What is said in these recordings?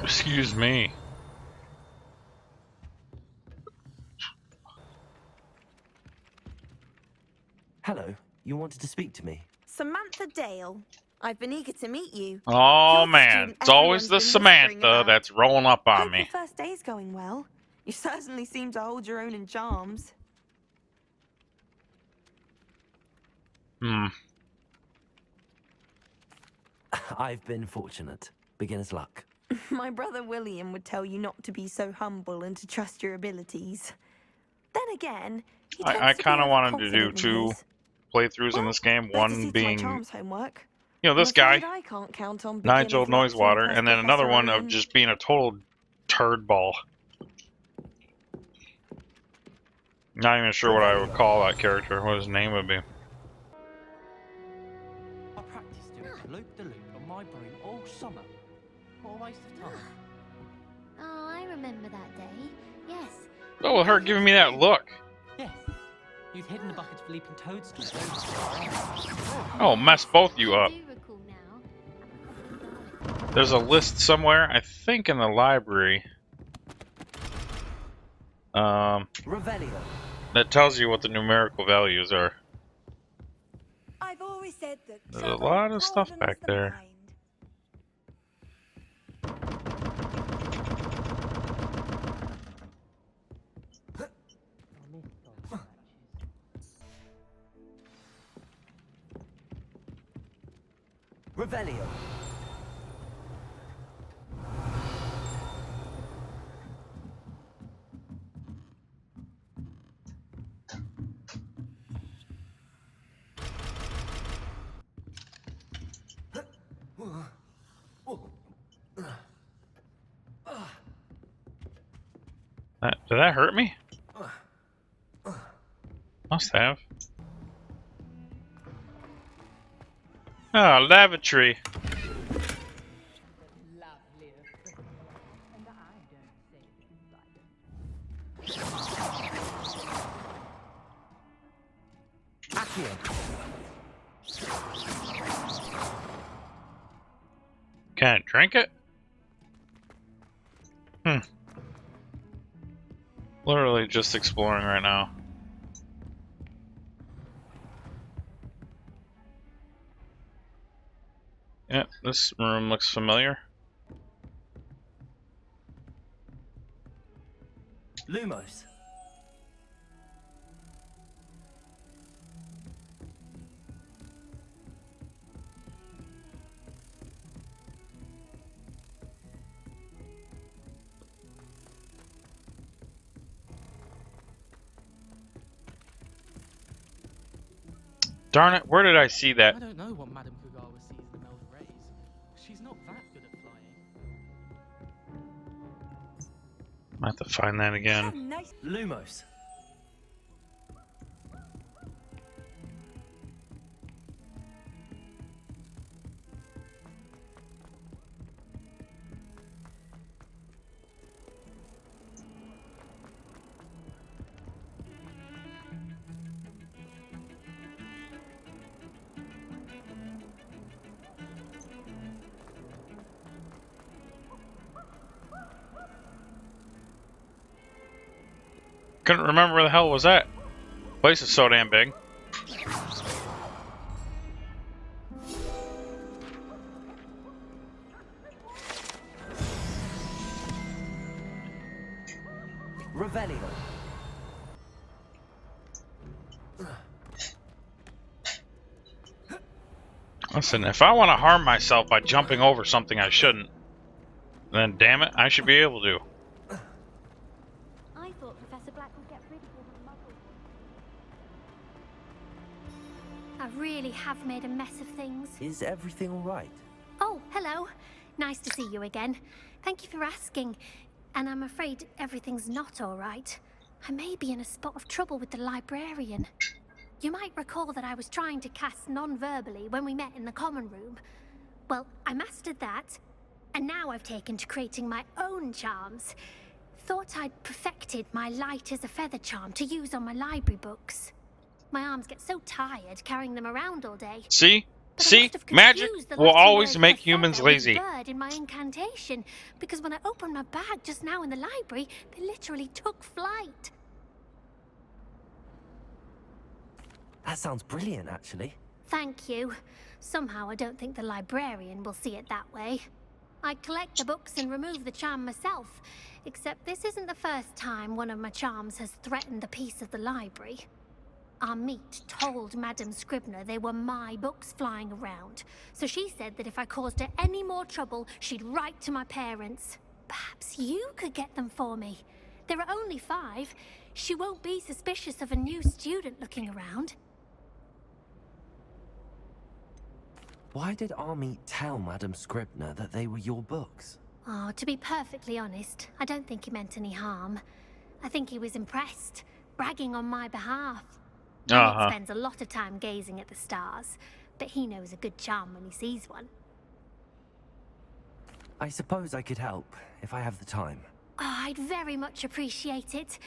Excuse me. Hello, you wanted to speak to me? Samantha Dale. I've been eager to meet you. Oh You're the man, student it's always everyone's the been whispering Samantha about. that's rolling up on Hope me. the first day's going well. You certainly seem to hold your own in charms. I've been fortunate. Beginner's luck. My brother William would tell you not to be so humble and to trust your abilities. Then again, he tends I to be kind of wanted to do overconfident in 2 his. playthroughs in this game. Better One see to my being, charms homework. you know, this I'm afraid guy, I can't count on Nigel beginner's luck to Noisewater, impress and then another Professor one of Owen. just being a total turd ball. Not even sure what I would call that character, what his name would be. I practiced doing loop-de-loop on my broom all summer. What a waste of time. Oh, I remember that day. Yes. Oh, her giving me that look. Yes. You'd hidden the buckets for leaping toadstools. Oh, mess both you up. I do recall now. There's a list somewhere, I think in the library. Revelio. That tells you what the numerical values are. I've always said that There's a lot of stuff back there. Revelio. Did that hurt me? Must have. Oh, lavatory. Can I drink it? Literally just exploring right now. Yep, this room looks familiar. Lumos. Darn it, where did I see that? I don't know what Madame Kugawa sees in the Melda Rays. She's not that good at flying. I have to find that again. Lumos. Couldn't remember where the hell was that. Place is so damn big. Revelio. Listen, if I want to harm myself by jumping over something I shouldn't, then damn it, I should be able to. I thought Professor Black would get rid of all the muggles. I really have made a mess of things. Is everything all right? Oh, hello. Nice to see you again. Thank you for asking. And I'm afraid everything's not all right. I may be in a spot of trouble with the librarian. You might recall that I was trying to cast non-verbally when we met in the common room. Well, I mastered that, and now I've taken to creating my own charms. thought I'd perfected my light as a feather charm to use on my library books. My arms get so tired carrying them around all day. See? But I See? must have Magic confused the will Latin always word make for humans feather with lazy. bird in my incantation, because when I opened my bag just now in the library, they literally took flight. That sounds brilliant, actually. Thank you. Somehow I don't think the librarian will see it that way. I collect the books and remove the charm myself, except this isn't the first time one of my charms has threatened the peace of the library. Amit told Madame Scribner they were my books flying around, so she said that if I caused her any more trouble, she'd write to my parents. Perhaps you could get them for me. There are only 5. She won't be suspicious of a new student looking around. Why did Army tell Madame Scribner that they were your books? Oh, to be perfectly honest, I don't think he meant any harm. I think he was impressed, bragging on my behalf. Amit spends a lot of time gazing at the stars, but he knows a good charm when he sees one. I suppose I could help, if I have the time. Oh, I'd very much appreciate it.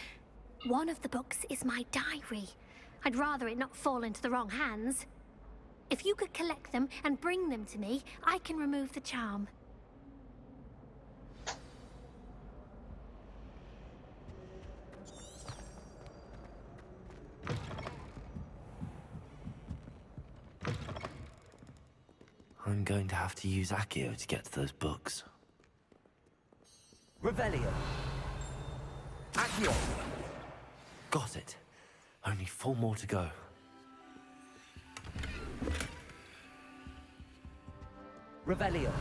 One of the books is my diary. I'd rather it not fall into the wrong hands. If you could collect them and bring them to me, I can remove the charm. I'm going to have to use Accio to get to those books. Revelio! Accio! Got it. Only 4 more to go. Revelio!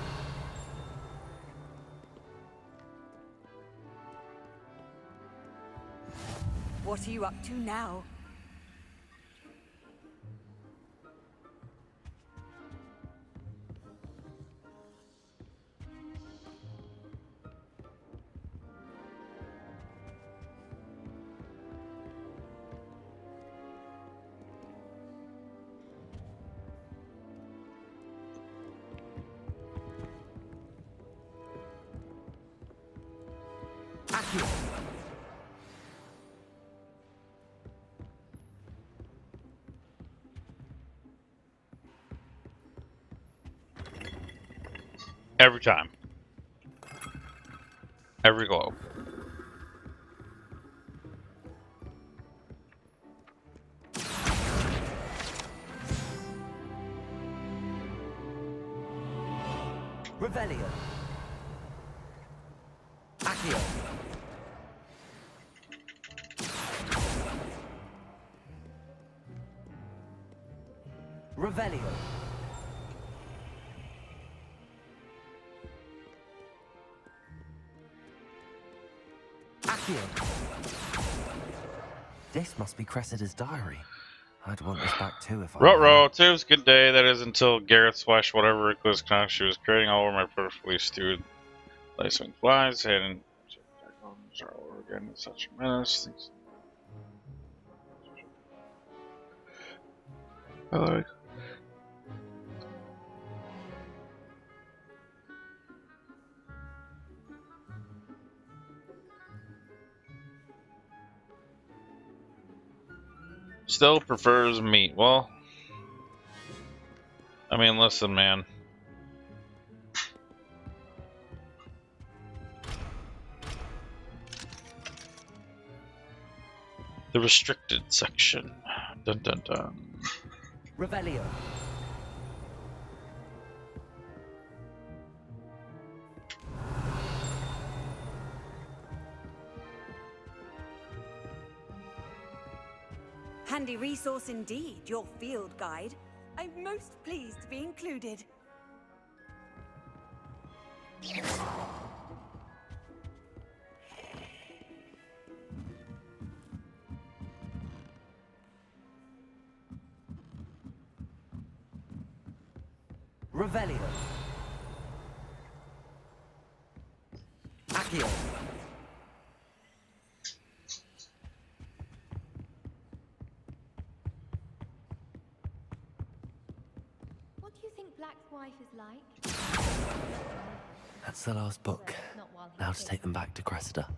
What are you up to now? Accio! Every time. Every globe. Revelio! Accio! Revelio! Accio! This must be Cressida's diary. I'd want this back too if I were her. Ruh-roh, today's a good day. That is until Gareth Flash, whatever reckless conduct she was creating all over my perfectly stewed lacewing flies, and start over again. Such a menace. Things. Still prefers meat. Well, I mean, listen, man. The restricted section. Dun dun dun. Revelio! Handy resource indeed, your field guide. I'm most pleased to be included. Revelio! Accio! What do you think Black's wife is like? That's the last book. Not while he's Now to here. take them back to Cressida.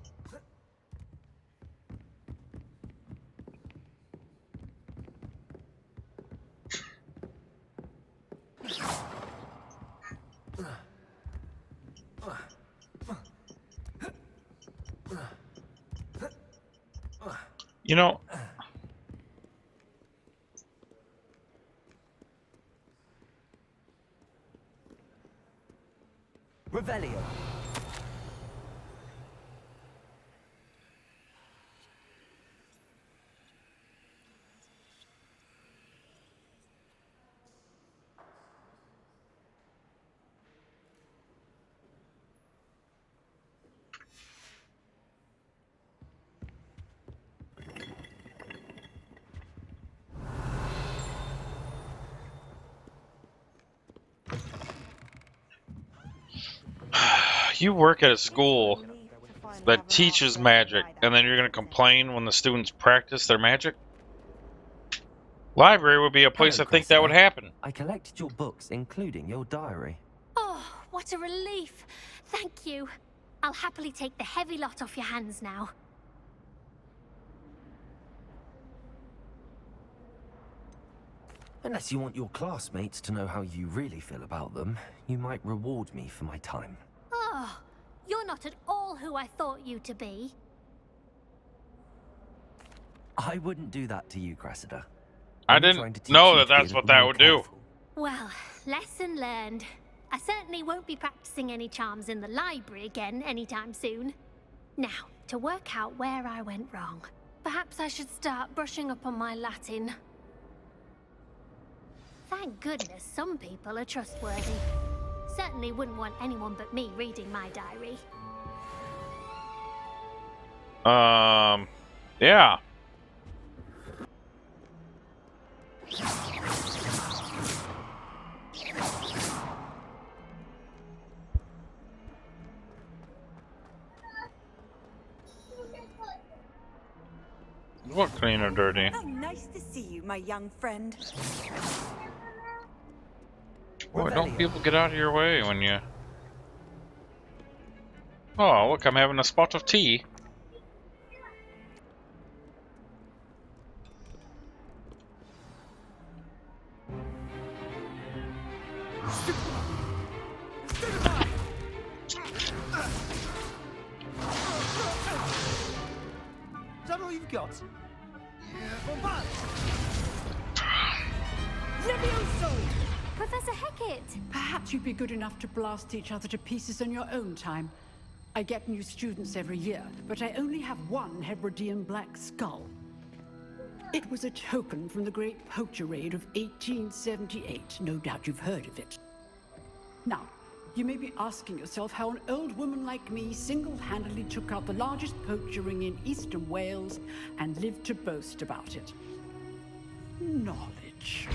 You know, Revelio. you work at a school that teaches magic, and then you're going to complain when the students practice their magic? Library would be a place Hello, I think that would Cressida. happen. I collected your books, including your diary. Oh, what a relief. Thank you. I'll happily take the heavy lot off your hands now. Unless you want your classmates to know how you really feel about them, you might reward me for my time. Oh, you're not at all who I thought you to be. I wouldn't do that to you, Cressida. I I'm trying to didn't teach know you that to be a that's little what that more would do. careful. Well, lesson learned. I certainly won't be practicing any charms in the library again anytime soon. Now, to work out where I went wrong. Perhaps I should start brushing up on my Latin. Thank goodness some people are trustworthy. Certainly wouldn't want anyone but me reading my diary. Yeah. What clean or dirty? How nice to see you, my young friend. Boy, don't people get out of your way when you... Oh, look, I'm having a spot of tea. Is that all you've got? Levioso! Professor Hecat! Perhaps you'd be good enough to blast each other to pieces in your own time. I get new students every year, but I only have one Hebridean black skull. It was a token from the Great Poacher Raid of 1878. No doubt you've heard of it. Now, you may be asking yourself how an old woman like me single-handedly took out the largest poacher ring in eastern Wales and lived to boast about it. Knowledge.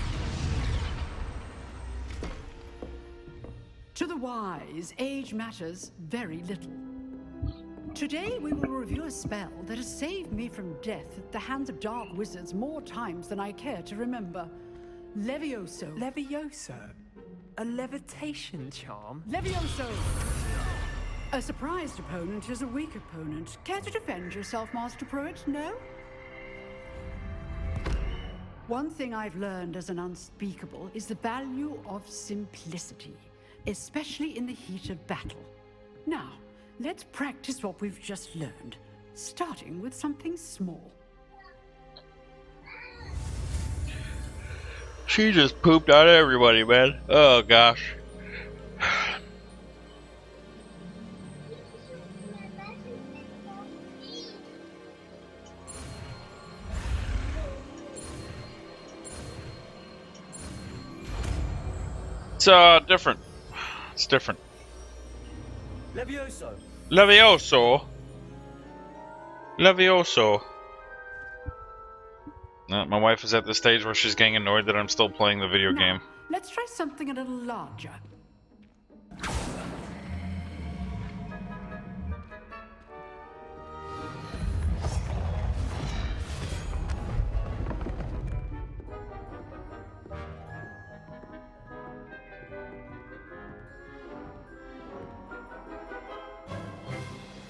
To the wise, age matters very little. Today, we will review a spell that has saved me from death at the hands of dark wizards more times than I care to remember. Levioso. Levioso? A levitation charm? Levioso! A surprised opponent is a weak opponent. Care to defend yourself, Master Pruitt? No? One thing I've learned as an unspeakable is the value of simplicity, especially in the heat of battle. Now, let's practice what we've just learned, starting with something small. She just pooped out everybody, man. Oh, gosh. It's, different. It's different. Levioso. Levioso. Levioso. My wife is at the stage where she's getting annoyed that I'm still playing the video game. Let's try something a little larger.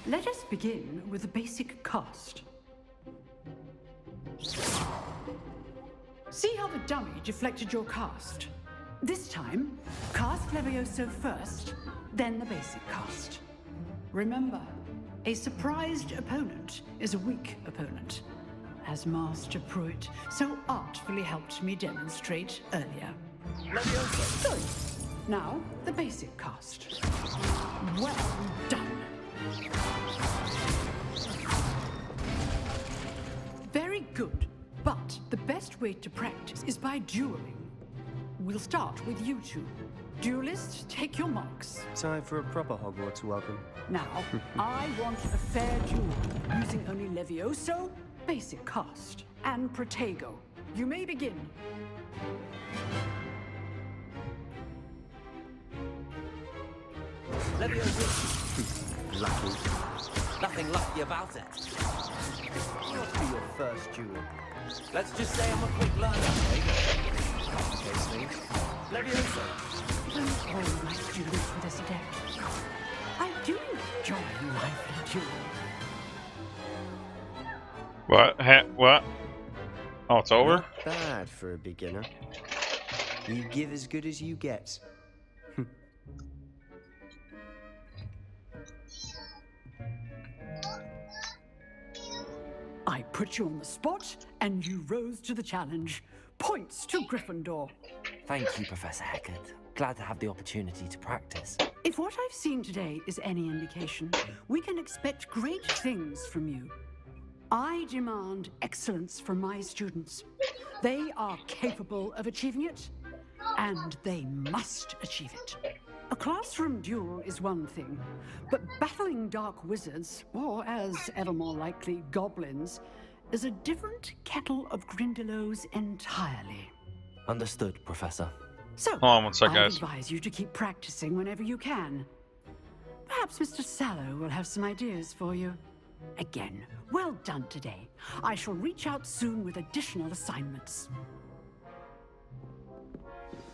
Let us begin with a basic cast. See how the dummy deflected your cast? This time, cast Levioso first, then the basic cast. Remember, a surprised opponent is a weak opponent. as Master Pruitt so artfully helped me demonstrate earlier. Good. Now, the basic cast. Well done. Very good. But the best way to practice is by dueling. We'll start with you two. Duelists, take your marks. Time for a proper Hogwarts welcome. Now, I want a fair duel, using only Levioso, basic cast, and Protego. You may begin. Levioso. Lucky. Nothing lucky about it. What will be your first duel? Let's just say I'm a quick learner, eh? Levioso. Don't all my students with us today. I do enjoy life duel. What? What? Oh, it's over? Not bad for a beginner. You give as good as you get. I put you on the spot, and you rose to the challenge. Points to Gryffindor. Thank you, Professor Hecat. Glad to have the opportunity to practice. If what I've seen today is any indication, we can expect great things from you. I demand excellence from my students. They are capable of achieving it, and they must achieve it. A classroom duel is one thing, but battling dark wizards, or as ever more likely, goblins, is a different kettle of Grindylows entirely. Understood, Professor. So, Hold on one sec, I guys. advise you to keep practicing whenever you can. Perhaps Mr. Sallow will have some ideas for you. Again, well done today. I shall reach out soon with additional assignments.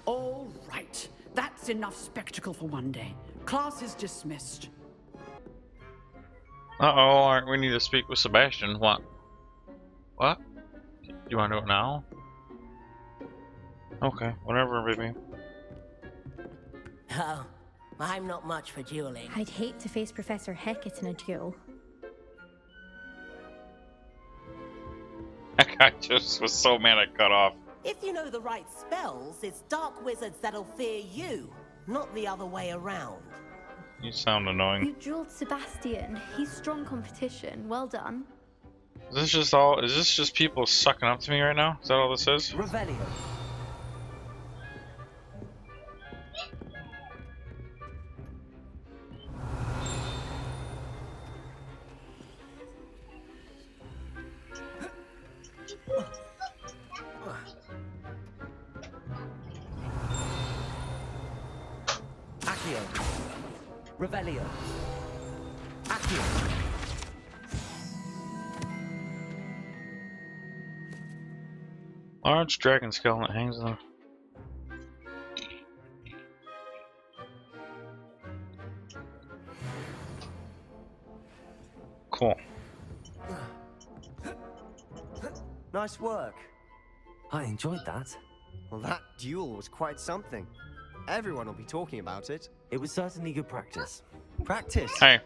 All right. That's enough spectacle for one day. Class is dismissed. Uh-oh, we need to speak with Sebastian. What? What? You want to do it now? Okay, whatever, baby. Oh, I'm not much for dueling. I'd hate to face Professor Hecat in a duel. That guy just was so mad I cut off. If you know the right spells, it's dark wizards that'll fear you, not the other way around. You sound annoying. You dueled Sebastian. He's strong competition. Well done. Is this just people sucking up to me right now? Is that all this is? Revelio. Accio. Revelio. Accio. Large dragon skeleton that hangs in the... Cool. Nice work. I enjoyed that. Well, that duel was quite something. Everyone will be talking about it. It was certainly good practice. Practice. Hey,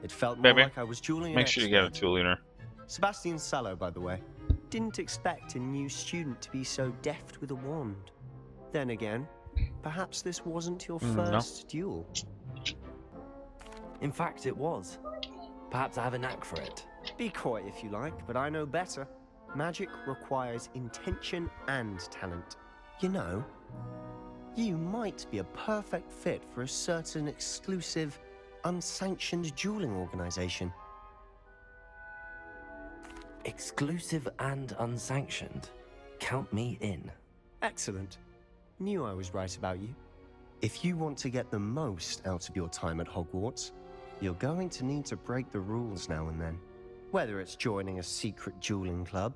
It felt more baby. like I was dueling an Make sure you get a expert. tool leader. Sebastian Sallow, by the way. Didn't expect a new student to be so deft with a wand. Then again, perhaps this wasn't your first duel. In fact, it was. Perhaps I have a knack for it. Be coy if you like, but I know better. Magic requires intention and talent. You know, you might be a perfect fit for a certain exclusive, unsanctioned dueling organization. Exclusive and unsanctioned. Count me in. Excellent. Knew I was right about you. If you want to get the most out of your time at Hogwarts, you're going to need to break the rules now and then. Whether it's joining a secret dueling club,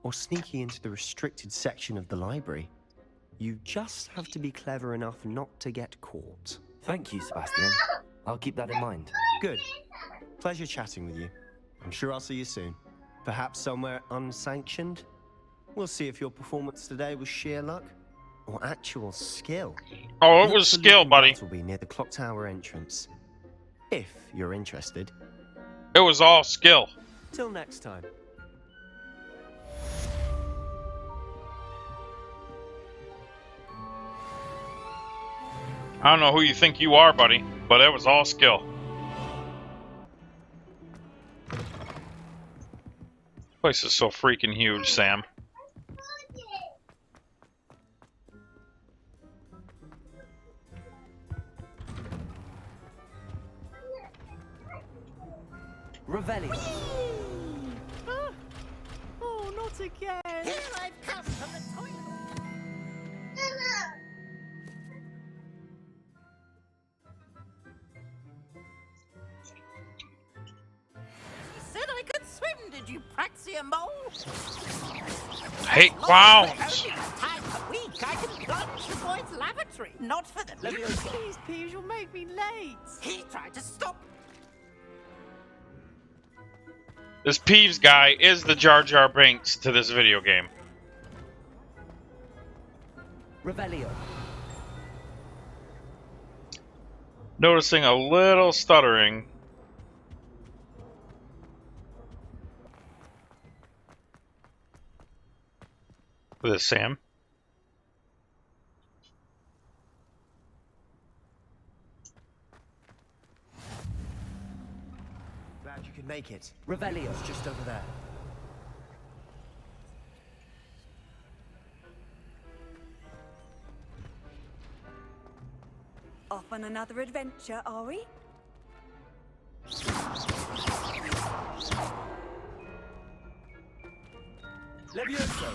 or sneaking into the restricted section of the library, you just have to be clever enough not to get caught. Thank you, Sebastian. I'll keep that in mind. Good. Pleasure chatting with you. I'm sure I'll see you soon. Perhaps somewhere unsanctioned? We'll see if your performance today was sheer luck or actual skill. Oh, it was skill, buddy. Will be near the clock tower entrance. If you're interested. It was all skill. Till next time. I don't know who you think you are, buddy, but it was all skill. Place is so freaking huge, Sam. Revelio. Oh, not again. Here I've come from the toilet. You said I could swim, did you, Praxia Mole? Hate clowns. Only time a week I can plunge the boy's lavatory. Not for the news. Please, Peeves, you'll make me late. He tried to stop. This Peeves guy is the Jar Jar Binks to this video game. Revelio. Noticing a little stuttering. With this, Sam. Glad you could make it. Revelio's just over there. Off on another adventure, are we? Levioso.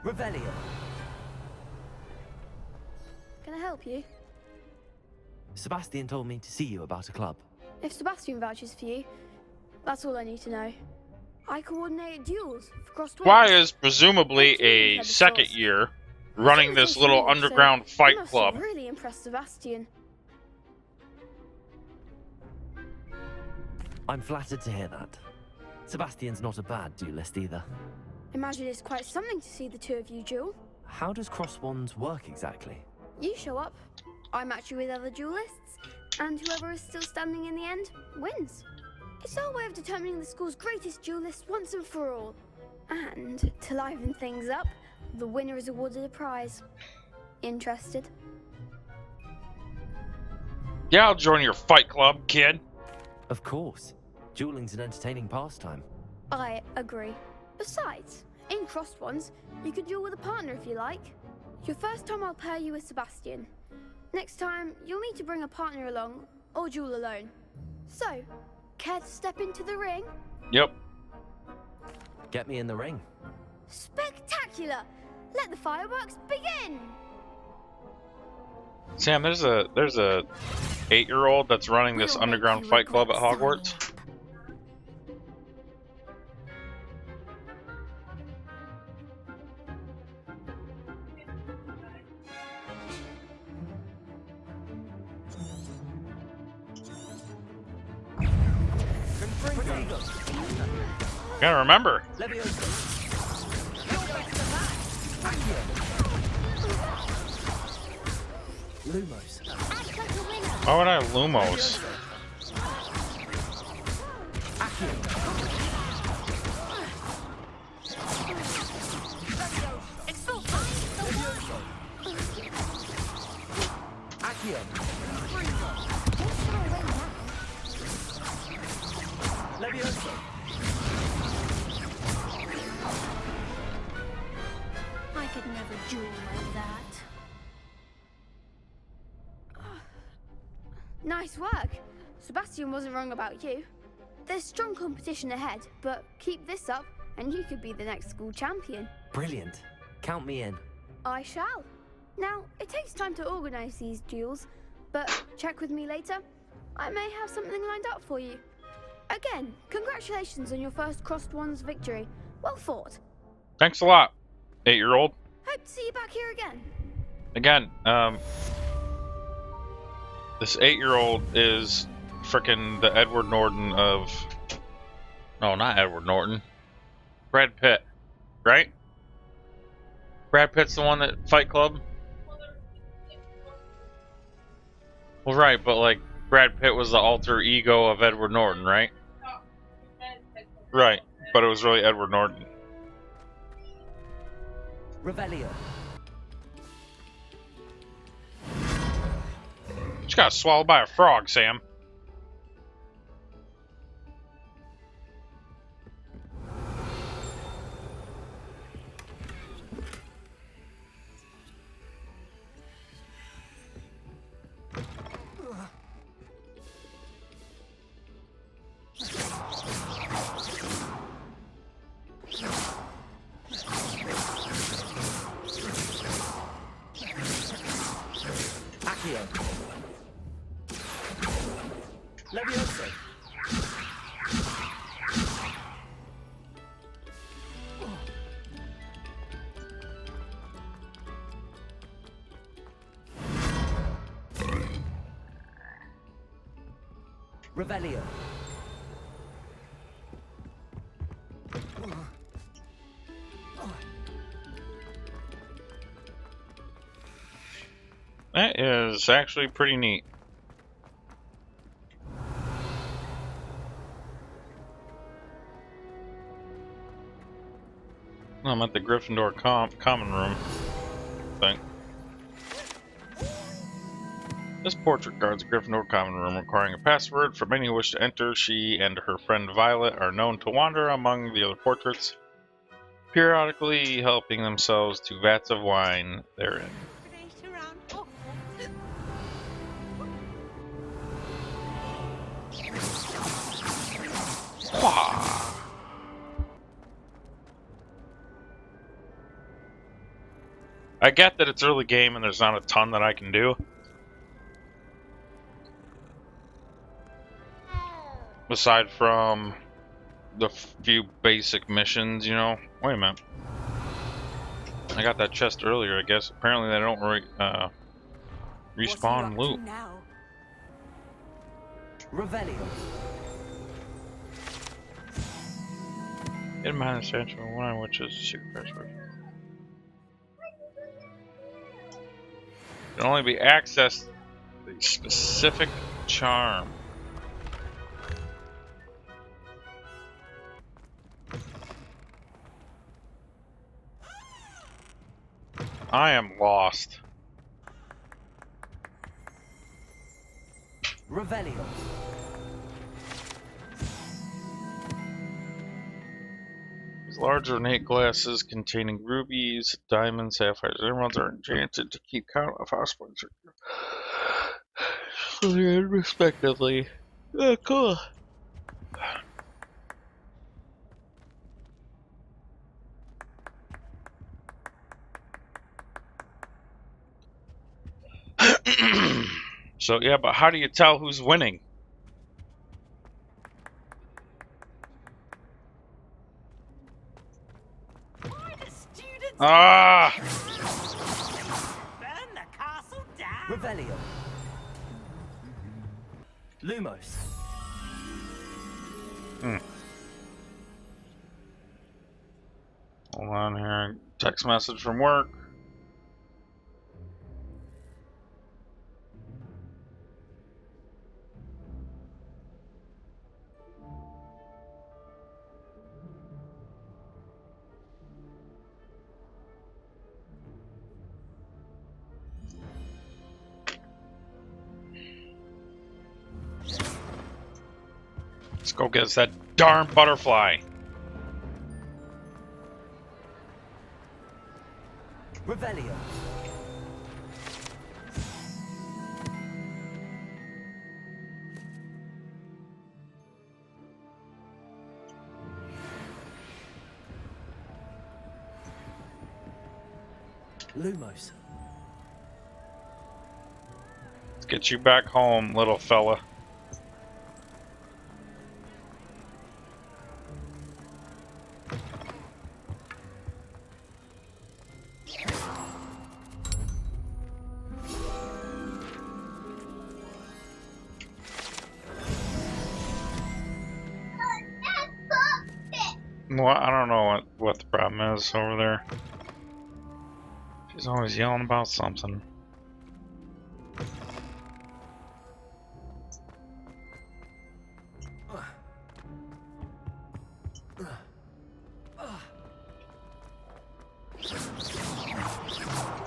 Revelio. Can I help you? Sebastian told me to see you about a club. If Sebastian vouches for you, that's all I need to know. I coordinate duels for crossed Why is presumably a second year running this little underground fight club? Really impressed Sebastian. I'm flattered to hear that. Sebastian's not a bad duelist either. Imagine it's quite something to see the two of you duel. How does cross wands work exactly? You show up, I match you with other duelists, and whoever is still standing in the end wins. It's our way of determining the school's greatest duelist once and for all. And to liven things up, the winner is awarded a prize. Interested? Yeah, I'll join your fight club, kid. Of course. Dueling's an entertaining pastime. I agree. Besides, in crossed ones, you could duel with a partner if you like. Your first time I'll pair you with Sebastian. Next time, you'll need to bring a partner along, or duel alone. So, care to step into the ring? Yep. Get me in the ring. Spectacular! Let the fireworks begin! Sam, there's a 8-year-old that's running this underground fight club at Hogwarts. Gotta remember. Lumos. Why would I have Lumos? I could never duel like that. Nice work. Sebastian wasn't wrong about you. There's strong competition ahead, but keep this up and you could be the next school champion. Brilliant. Count me in. I shall. Now, it takes time to organize these duels, but check with me later. I may have something lined up for you. Again, congratulations on your first crossed ones victory. Well fought. Thanks a lot, 8-year-old. Hope to see you back here again. Again, this 8-year-old is frickin' the Edward Norton of... No, not Edward Norton. Brad Pitt, right? Brad Pitt's the one that Fight Club? Well, right, but like, Brad Pitt was the alter ego of Edward Norton, right? Right, but it was really Edward Norton. Revelio. Just got swallowed by a frog, Sam. Levioso. Revelio. That is actually pretty neat. I'm at the Gryffindor common room thing. This portrait guards the Gryffindor common room, requiring a password. For many who wish to enter, she and her friend Violet are known to wander among the other portraits, periodically helping themselves to vats of wine therein. I get that it's early game and there's not a ton that I can do. Aside from the few basic missions, you know. Wait a minute. I got that chest earlier, I guess. Apparently they don't respawn loot. Revelio. Hidden behind the statue of one, which is a secret password. Can only be accessed the specific charm. I am lost. Revelio. These large ornate glasses containing rubies, diamonds, sapphires, and emeralds are enchanted to keep count of house points, respectively. Oh, cool. So yeah, but how do you tell who's winning? Ah! Burn the castle down. Revelio. Lumos. Hold on here. Text message from work. Let's go get us that darn butterfly. Revelio. Lumos. Let's get you back home, little fella. Well, I don't know what the problem is over there. She's always yelling about something.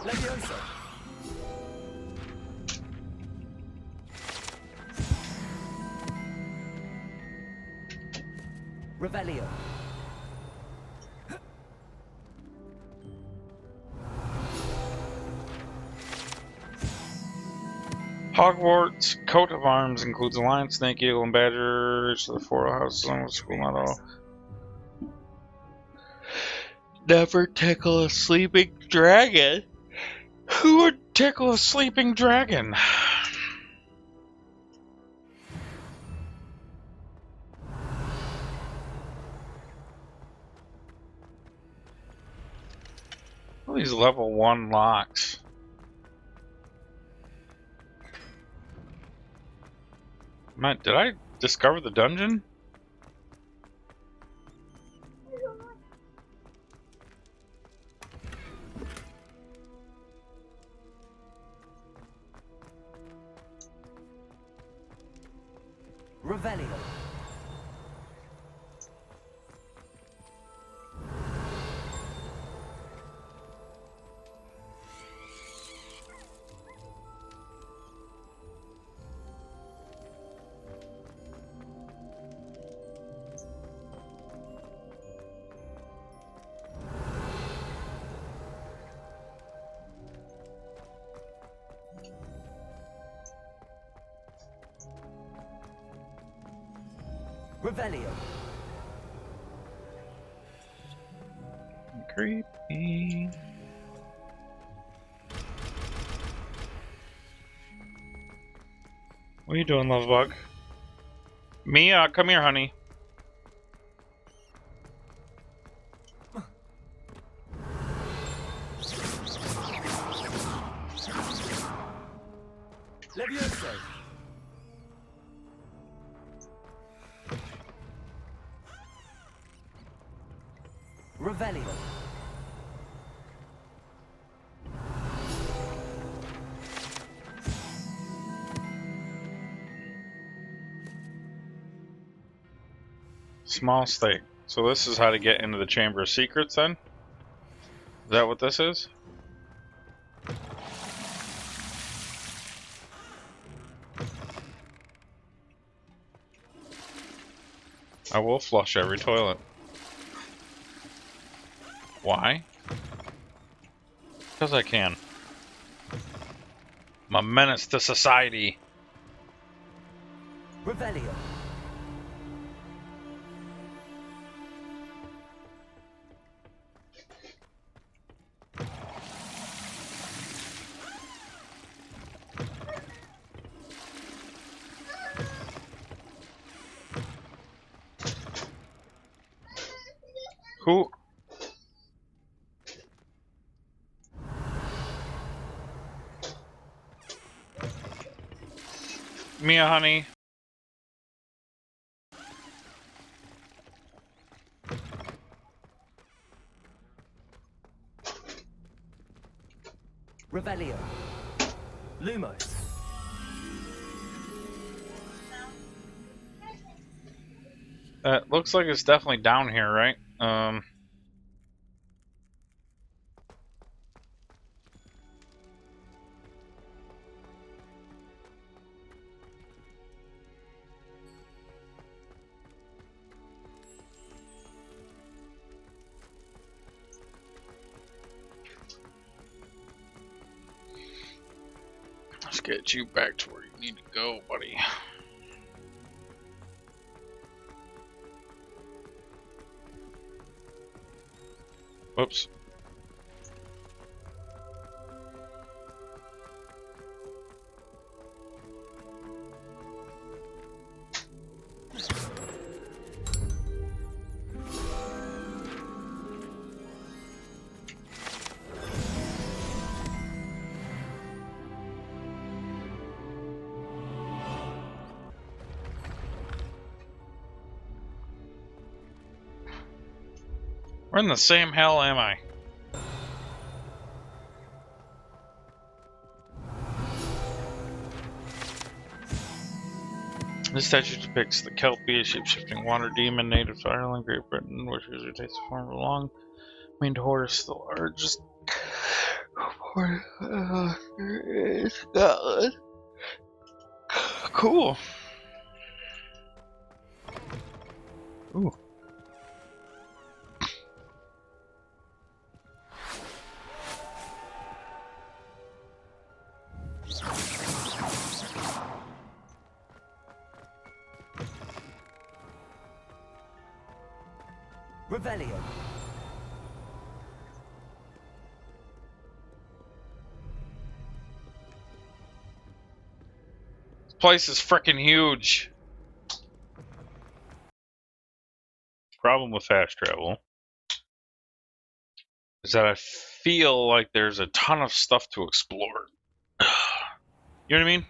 Levioso. Revelio. Hogwarts coat of arms includes a lion, snake, eagle, and badger. Each of the 4 houses on the school motto. Never tickle a sleeping dragon. Who would tickle a sleeping dragon? All these level 1 locks. Matt, did I discover the dungeon? Revelio. Revelio. Creepy. What are you doing, Lovebug? Mia, come here, honey. Levioso. Revelio. Small stake. So this is how to get into the Chamber of Secrets, then? Is that what this is? I will flush every toilet. Why? Because I can. I'm a menace to society. Revelio. Who? Mia, honey. Revelio. Lumos. That looks like it's definitely down here, right? Let's get you back to where you need to go, buddy. Whoops. Where in the same hell am I? This statue depicts the Kelpie, a shape-shifting water demon native to Ireland, Great Britain, which usually takes the form of a long-maned horse. The largest Scotland. Cool. Ooh. Revelio. This place is freaking huge. Problem with fast travel is that I feel like there's a ton of stuff to explore. You know what I mean?